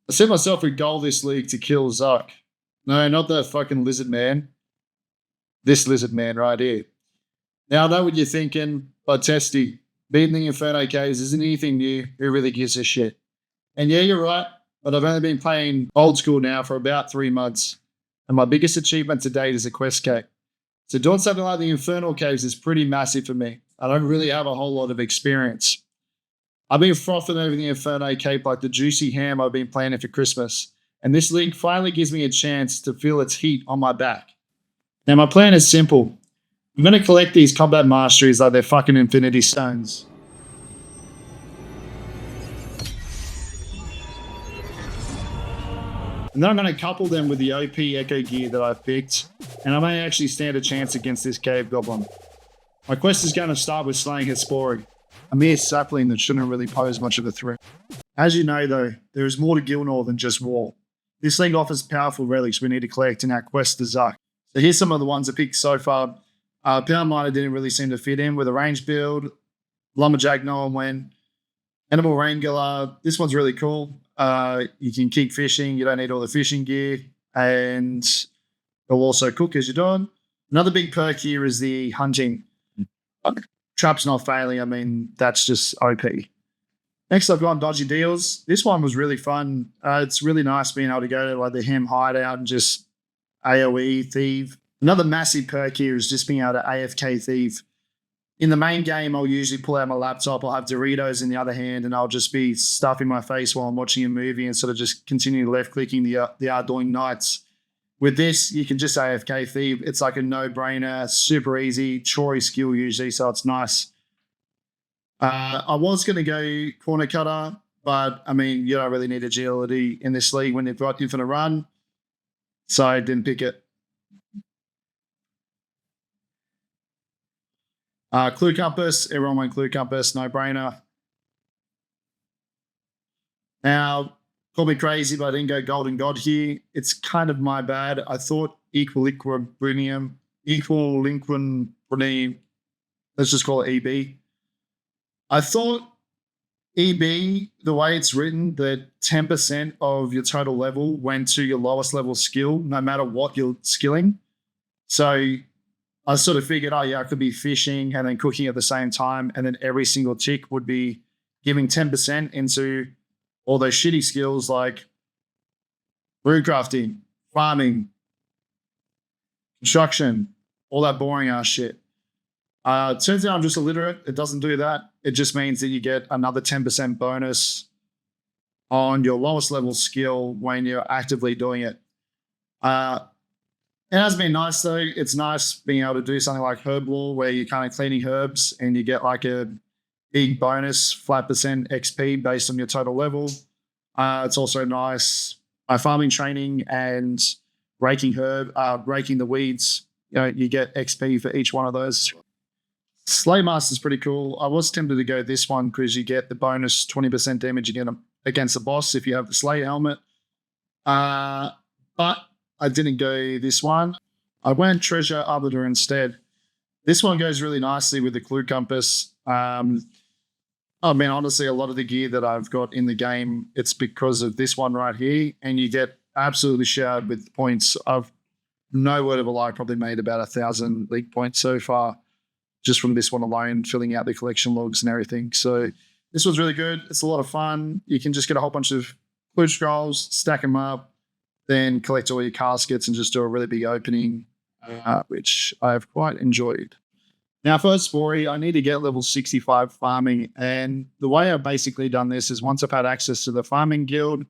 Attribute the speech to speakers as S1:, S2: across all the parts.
S1: I set myself a goal this league to kill Zuck. No, not that fucking lizard man. This lizard man right here. Now I know what you're thinking, but Testy, beating the Inferno Caves isn't anything new. Who really gives a shit? And yeah, you're right, but I've only been playing old school now for about 3 months. And my biggest achievement to date is a quest cake. So doing something like the Infernal Caves is pretty massive for me. I don't really have a whole lot of experience. I've been frothing over the Inferno Cape like the juicy ham I've been planning for Christmas. And this league finally gives me a chance to feel its heat on my back. Now my plan is simple. I'm going to collect these combat masteries like they're fucking infinity stones. And then I'm going to couple them with the OP Echo gear that I've picked, and I may actually stand a chance against this cave goblin. My quest is going to start with slaying Hespori, a mere sapling that shouldn't really pose much of a threat. As you know though, there is more to Gilnor than just war. This league offers powerful relics we need to collect in our quest to Zuck. So here's some of the ones I picked so far. Pound Miner didn't really seem to fit in with a range build. Lumberjack, no one went. Animal Wrangler, this one's really cool. You can keep fishing, you don't need all the fishing gear, and it'll also cook as you're doing. Another big perk here is the hunting. Trap's not failing, I mean, that's just OP. Next, I've got Dodgy Deals. This one was really fun. It's really nice being able to go to like the Hem hideout and just AoE thieve. Another massive perk here is just being able to AFK thieve. In the main game, I'll usually pull out my laptop. I'll have Doritos in the other hand, and I'll just be stuffing my face while I'm watching a movie instead of just continuing left-clicking the Ardoin Knights. With this, you can just AFK thieve. It's like a no-brainer, super easy, chory skill usually, so it's nice. I was going to go Corner Cutter, but, I mean, you don't really need agility in this league when you've got Infinite Run, so I didn't pick it. Clue Compass, everyone went Clue Compass, no brainer. Now, call me crazy, but I didn't go Golden God here. It's kind of my bad. I thought Equilibrium, let's just call it EB. I thought EB, the way it's written, that 10% of your total level went to your lowest level skill, no matter what you're skilling. So I sort of figured, oh yeah, I could be fishing and then cooking at the same time, and then every single tick would be giving 10% into all those shitty skills like brew crafting, farming, construction, all that boring ass shit. Turns out I'm just illiterate. It doesn't do that. It just means that you get another 10% bonus on your lowest level skill when you're actively doing it. It has been nice though. It's nice being able to do something like herb lore where you're kind of cleaning herbs and you get like a big bonus, flat percent XP based on your total level. It's also nice farming training and raking the weeds. You know, you get XP for each one of those. Slaymaster's pretty cool. I was tempted to go this one because you get the bonus 20% damage against the boss if you have the Slay helmet. But I didn't go this one. I went Treasure Arbiter instead. This one goes really nicely with the Clue Compass. I mean, honestly, a lot of the gear that I've got in the game, it's because of this one right here, and you get absolutely showered with points. I've, no word of a lie, probably made about 1,000 league points so far, just from this one alone, filling out the collection logs and everything. So this was really good. It's a lot of fun. You can just get a whole bunch of Clue Scrolls, stack them up, then collect all your caskets and just do a really big opening, which I've quite enjoyed. Now for Hespori, I need to get level 65 farming, and the way I've basically done this is once I've had access to the farming guild,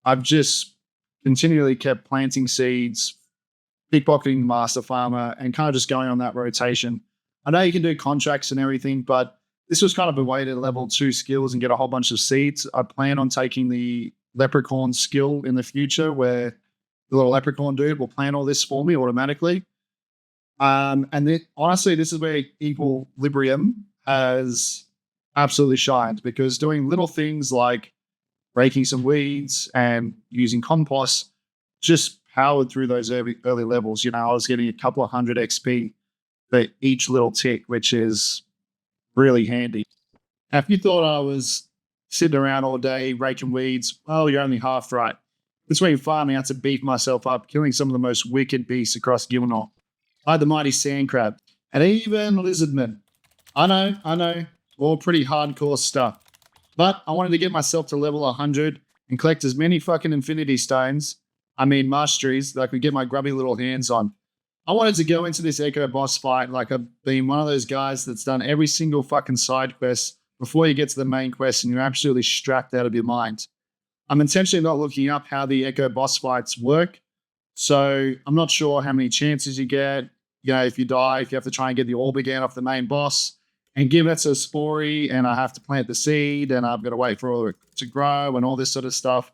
S1: I've just continually kept planting seeds, pickpocketing Master Farmer, and kind of just going on that rotation. I know you can do contracts and everything, but this was kind of a way to level 2 skills and get a whole bunch of seeds. I plan on taking the Leprechaun skill in the future where the little leprechaun dude will plan all this for me automatically. And then, honestly, this is where Equilibrium has absolutely shined, because doing little things like raking some weeds and using compost just powered through those early levels. You know, I was getting a couple of 100 XP for each little tick, which is really handy. Now, if you thought I was sitting around all day, raking weeds. Well, you're only half right. Between farming, I had to beef myself up, killing some of the most wicked beasts across Gilnor. I had the mighty sand crab, and even lizardmen. I know, all pretty hardcore stuff. But I wanted to get myself to level 100 and collect as many fucking infinity stones, masteries, that I could get my grubby little hands on. I wanted to go into this Echo boss fight like I've been one of those guys that's done every single fucking side quest before you get to the main quest and you're absolutely strapped out of your mind. I'm intentionally not looking up how the Echo boss fights work, so I'm not sure how many chances you get. You know, if you die, if you have to try and get the orb again off the main boss, and given it's a Hespori, and I have to plant the seed, and I've got to wait for it to grow, and all this sort of stuff,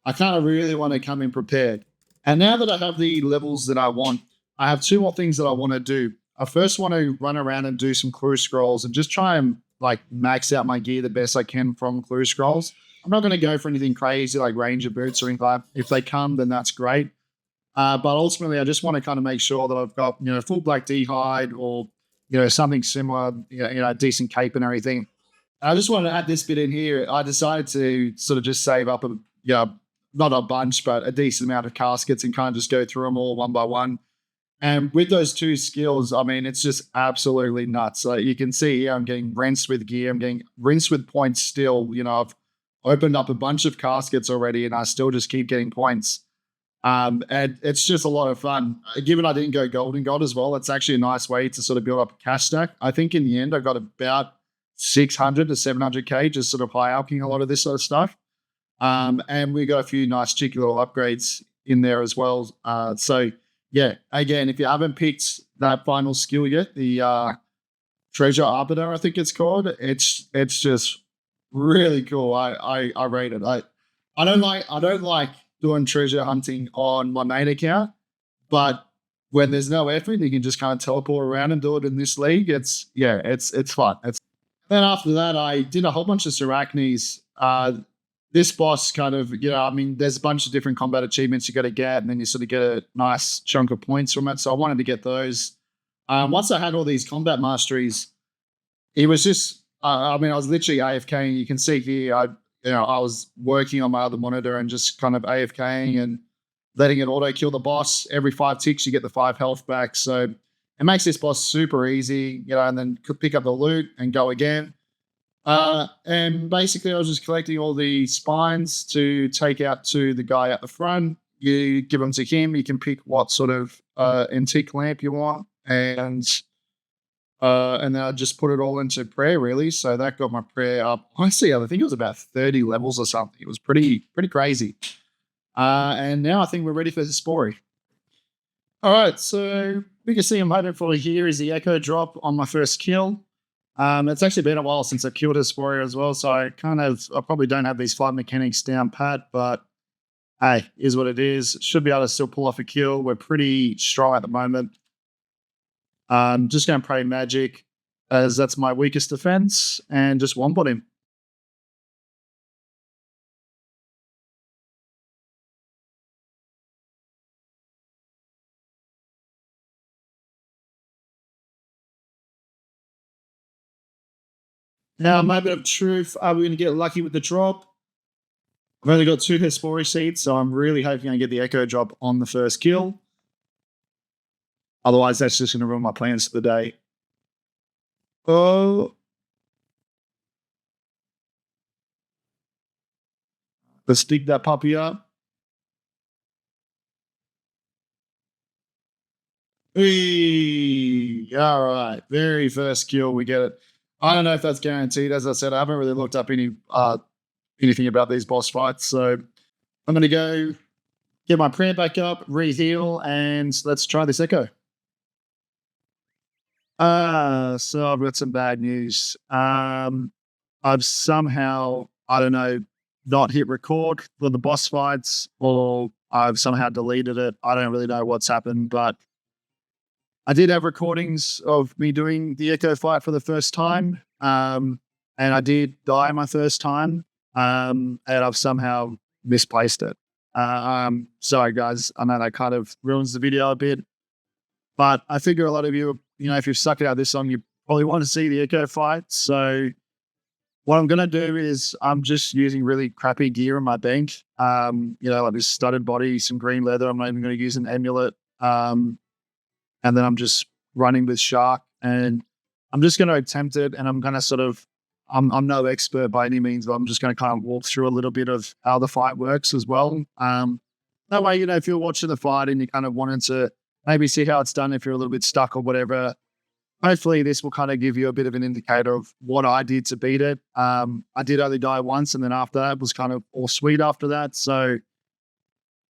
S1: I kind of really want to come in prepared. And now that I have the levels that I want, I have two more things that I want to do. I first want to run around and do some clue scrolls and just try and like max out my gear the best I can from clue scrolls. I'm not going to go for anything crazy like ranger boots or anything like that. If they come, then that's great. But ultimately, I just want to kind of make sure that I've got, full black D-hide or, something similar, decent cape and everything. And I just wanted to add this bit in here. I decided to sort of just save up not a bunch, but a decent amount of caskets and kind of just go through them all one by one. And with those two skills, I mean, it's just absolutely nuts. Like you can see here, I'm getting rinsed with gear. I'm getting rinsed with points still. I've opened up a bunch of caskets already and I still just keep getting points. And it's just a lot of fun. Given I didn't go golden gold as well, it's actually a nice way to sort of build up a cash stack. I think in the end, I got about 600 to 700K just sort of high upping a lot of this sort of stuff. And we got a few nice cheeky little upgrades in there as well. So yeah, again, if you haven't picked that final skill yet, the Treasure Arbiter, I think it's called, it's just really cool. I rate it. I don't like doing treasure hunting on my main account, but when there's no effort, you can just kind of teleport around and do it in this league. It's fun. Then after that, I did a whole bunch of Sarachnes. This boss kind of, there's a bunch of different combat achievements you got to get, and then you sort of get a nice chunk of points from it. So I wanted to get those. Once I had all these combat masteries, it was just, I was literally AFKing. You can see here, I was working on my other monitor and just kind of AFKing and letting it auto kill the boss. Every 5 ticks, you get the 5 health back. So it makes this boss super easy, and then could pick up the loot and go again. And basically I was just collecting all the spines to take out to the guy at the front. You give them to him. You can pick what sort of antique lamp you want. And then I just put it all into prayer, really. So that got my prayer up. Honestly, I think it was about 30 levels or something. It was pretty crazy. And now I think we're ready for the Hespori. All right, so we can see I'm hoping for here is the Echo drop on my first kill. It's actually been a while since I killed Hespori as well, so I probably don't have these fight mechanics down pat, but hey, is what it is. Should be able to still pull off a kill. We're pretty strong at the moment. Just going to pray magic, as that's my weakest defense, and just one-bot him. Now, moment of truth. Are we going to get lucky with the drop? I've only got 2 Hespori seeds, so I'm really hoping I get the Echo drop on the first kill. Otherwise, that's just going to ruin my plans for the day. Oh. Let's dig that puppy up. Hey, all right. Very first kill, we get it. I don't know if that's guaranteed. As I said, I haven't really looked up anything about these boss fights. So I'm going to go get my prayer back up, re-heal, and let's try this Echo. So I've got some bad news. I've somehow, I don't know, not hit record for the boss fights, or I've somehow deleted it. I don't really know what's happened, but I did have recordings of me doing the Echo fight for the first time, and I did die my first time, and I've somehow misplaced it. Sorry, guys. I know that kind of ruins the video a bit, but I figure a lot of you, if you've sucked it out this song, you probably want to see the Echo fight. So What I'm gonna do is I'm just using really crappy gear on my bank. Like this studded body, some green leather. I'm not even gonna use an amulet. And then I'm just running with shark, and I'm just gonna attempt it. And I'm gonna sort of, I'm no expert by any means, but I'm just gonna kind of walk through a little bit of how the fight works as well. That way, if you're watching the fight and you kind of wanted to maybe see how it's done, if you're a little bit stuck or whatever, hopefully this will kind of give you a bit of an indicator of what I did to beat it. I did only die once, and then after that was kind of all sweet after that. So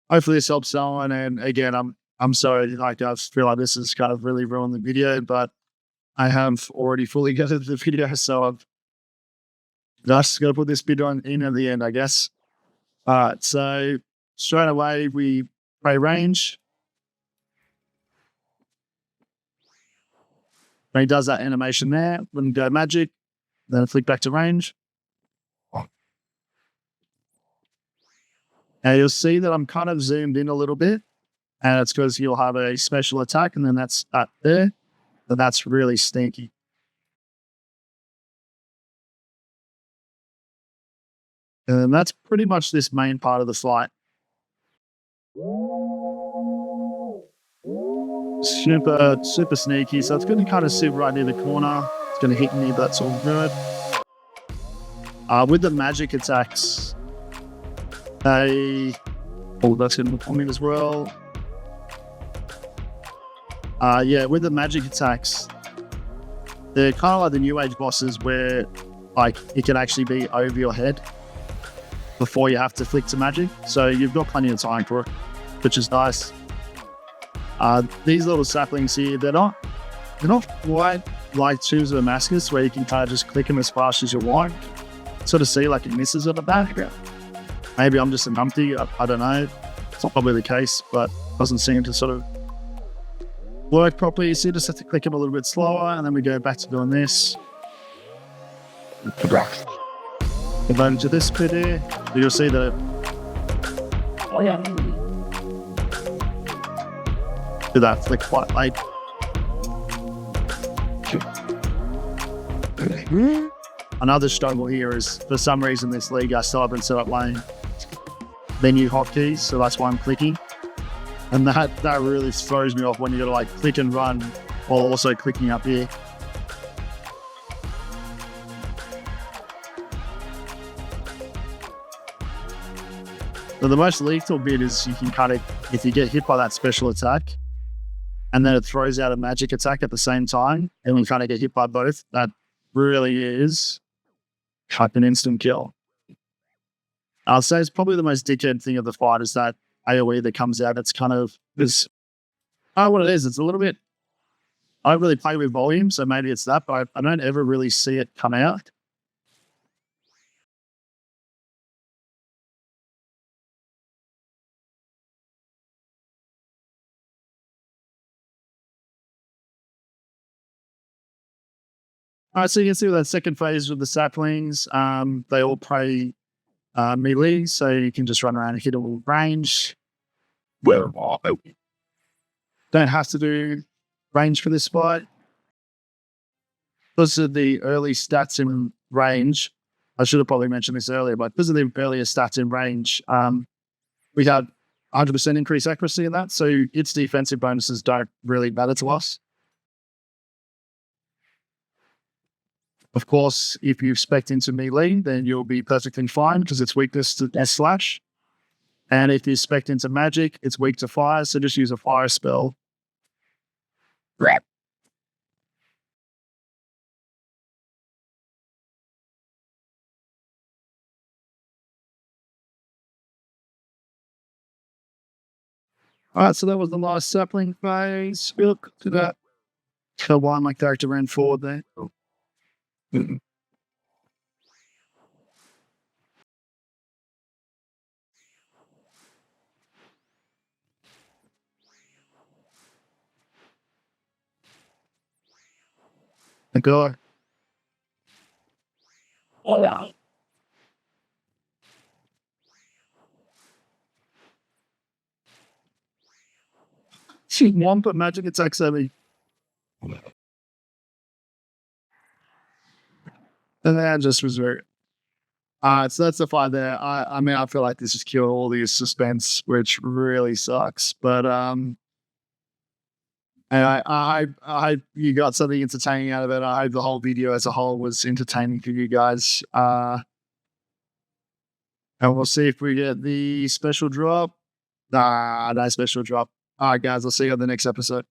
S1: hopefully this helps someone. And again, I'm sorry, like I feel like this has kind of really ruined the video, but I have already fully gutted the video, so I've just got to put this bit in at the end, I guess. All right, so straight away we play range. When he does that animation there, then go magic, then flick back to range. Now you'll see that I'm kind of zoomed in a little bit, and it's because you'll have a special attack, and then that's up there. And that's really stinky. And that's pretty much this main part of the fight. Super, super sneaky. So it's going to kind of sit right near the corner. It's going to hit me, but that's all good. With the magic attacks, that's going to come in as well. With the magic attacks, they're kind of like the new age bosses where like it can actually be over your head before you have to flick to magic. So you've got plenty of time for it, which is nice. These little saplings here, they're not quite like Tubes of Damascus where you can kind of just click them as fast as you want. Sort of see like it misses on the back. Maybe I'm just a numpty, I don't know. It's not probably the case, but it doesn't seem to sort of work properly. So you just have to click them a little bit slower, and then we go back to doing this. Go into this bit here. You'll see that. Do that flick quite late. Another struggle here is, for some reason, this league I still haven't set up lane menu hotkeys, so that's why I'm clicking. And that really throws me off when you gotta like click and run while also clicking up here. So the most lethal bit is you can kind of, if you get hit by that special attack and then it throws out a magic attack at the same time, and we kind of get hit by both, that really is like an instant kill. I'll say it's probably the most dickhead thing of the fight is that AoE that comes out. It's kind of this. What it is, it's a little bit. I don't really play with volume, so maybe it's that, but I don't ever really see it come out. All right, so you can see with that second phase with the saplings, they all play melee, so you can just run around and hit them with range. Don't have to do range for this fight. Because of the early stats in range, I should have probably mentioned this earlier, but because of the earlier stats in range, we had 100% increased accuracy in that, so its defensive bonuses don't really matter to us. Of course, if you spec into melee, then you'll be perfectly fine because it's weakness to slash. And if you spec into magic, it's weak to fire, so just use a fire spell. All right, so that was the last sapling phase. Look to that. So why my character ran forward there. And go. Oh, yeah. She won, but magic attacks at me.
S2: And that just was very. So that's the fight there. I mean, I feel like this has killed all the suspense, which really sucks. But and I hope you got something entertaining out of it. I hope the whole video as a whole was entertaining for you guys. And we'll see if we get the special drop. Nah, no special drop. All right, guys. I'll see you on the next episode.